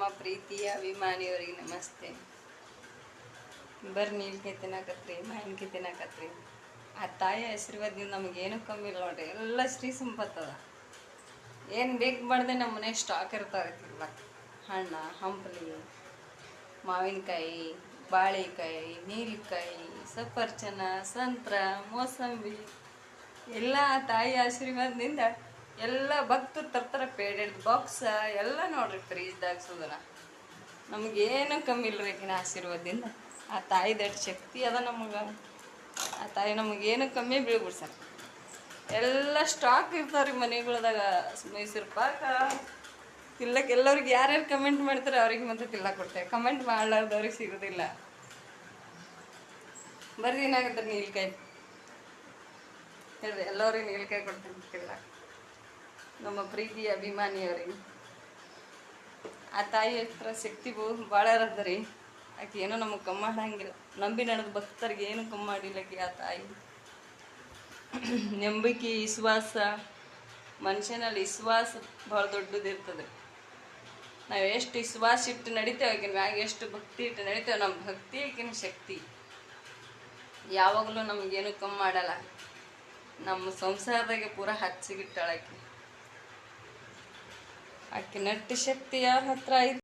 ನಮ್ಮ ಪ್ರೀತಿಯ ಅಭಿಮಾನಿಯವರಿಗೆ ನಮಸ್ತೆ. ಬರ್ರಿ ನೀಲ್ಕಾಯಿ ತಿನ್ನಕತ್ರಿ, ಮಾವಿನಕಾಯಿ ತಿನ್ನಕತ್ರಿ. ಆ ತಾಯಿ ಆಶೀರ್ವಾದದಿಂದ ನಮಗೇನು ಕಮ್ಮಿ ಇಲ್ಲ ನೋಡ್ರಿ, ಎಲ್ಲ ಶ್ರೀ ಸಂಪತ್ತದ. ಏನು ಬೇಕು ಮಾಡ್ದೆ ನಮ್ಮ ಮನೆ ಸ್ಟಾಕ್ ಇರ್ತಾರೆ ತಿನ್ಲಕ್ಕ. ಹಣ್ಣು, ಹಂಪಲಿ, ಮಾವಿನಕಾಯಿ, ಬಾಳೆಕಾಯಿ, ನೀಲಕಾಯಿ, ಸಫರ್ಚನ, ಸಂತ್ರ, ಮೋಸಂಬಿ ಎಲ್ಲ ತಾಯಿ ಆಶೀರ್ವಾದದಿಂದ ಎಲ್ಲ ಭಕ್ತರು ತರ್ತಾರೆ. ಪೇಡೆಡ್ ಬಾಕ್ಸ ಎಲ್ಲ ನೋಡ್ರಿ ಫ್ರೀಜ್ದಾಗ ಸುದನ. ನಮಗೇನು ಕಮ್ಮಿ ಇಲ್ರಿ ಆಕಿನ ಆಶೀರ್ವಾದದಿಂದ. ಆ ತಾಯಿ ದೊಡ್ಡ ಶಕ್ತಿ ಅದ ನಮಗೆ. ಆ ತಾಯಿ ನಮಗೇನು ಕಮ್ಮಿ ಬೀಳ್ಬಿಡ್ಸಲ್ಲ. ಎಲ್ಲ ಸ್ಟಾಕ್ ಇರ್ತಾವ್ರಿ ಮನೆಗಳದಾಗ. ಮೈಸೂರು ಪಾಕ ತಿಲ್ಲಕ್ಕೆ ಎಲ್ಲರಿಗೆ ಯಾರ್ಯಾರು ಕಮೆಂಟ್ ಮಾಡ್ತಾರೆ ಅವ್ರಿಗೆ ಮತ್ತೆ ತಿಲ್ಲಕ್ಕೆ ಕೊಡ್ತೇವೆ. ಕಮೆಂಟ್ ಮಾಡ್ಲಾರ್ದವ್ರಿಗೆ ಸಿಗೋದಿಲ್ಲ. ಬರ್ರಿ ಏನಾಗತ್ತೆ ನೀಲ್ಕಾಯಿ ಹೇಳ್ರಿ, ಎಲ್ಲರಿಗೆ ನೀಲ್ಕಾಯಿ ಕೊಡ್ತೀನಿ ತಿಲ್ಲಕ್ಕೆ. ನಮ್ಮ ಪ್ರೀತಿಯ ಅಭಿಮಾನಿಯವ್ರಿಗೆ ಆ ತಾಯಿ ಹತ್ರ ಶಕ್ತಿ ಭಾಳ ಇರತ್ತೆ ರೀ. ಆಕೆ ಏನೋ ನಮಗೆ ಕಮ್ಮಿ ಮಾಡಂಗಿಲ್ಲ. ನಂಬಿ ನಡೆದ ಭಕ್ತರಿಗೆ ಏನು ಕಮ್ಮಿ ಮಾಡಿಲ್ಲ ಆಕೆ. ಆ ತಾಯಿ ನಂಬಿಕೆ, ವಿಶ್ವಾಸ, ಮನುಷ್ಯನಲ್ಲಿ ವಿಶ್ವಾಸ ಭಾಳ ದೊಡ್ಡದಿರ್ತದೆ. ನಾವು ಎಷ್ಟು ವಿಶ್ವಾಸ ಇಟ್ಟು ನಡಿತೇವೆ ಆಕಿನ ಮ್ಯಾಗ, ಎಷ್ಟು ಭಕ್ತಿ ಇಟ್ಟು ನಡಿತೇವೆ, ನಮ್ಮ ಭಕ್ತಿ ಆಕಿನ ಶಕ್ತಿ ಯಾವಾಗಲೂ ನಮಗೇನು ಕಮ್ಮಿ ಮಾಡಲ್ಲ. ನಮ್ಮ ಸಂಸಾರದಾಗೆ ಪೂರ ಹಚ್ಚಿಗಿಟ್ಟಾಳಾಕಿ. ಆಕೆ ನಟ್ಟಿ ಶಕ್ತಿ ಯಾರ ಹತ್ರ ಐತಿ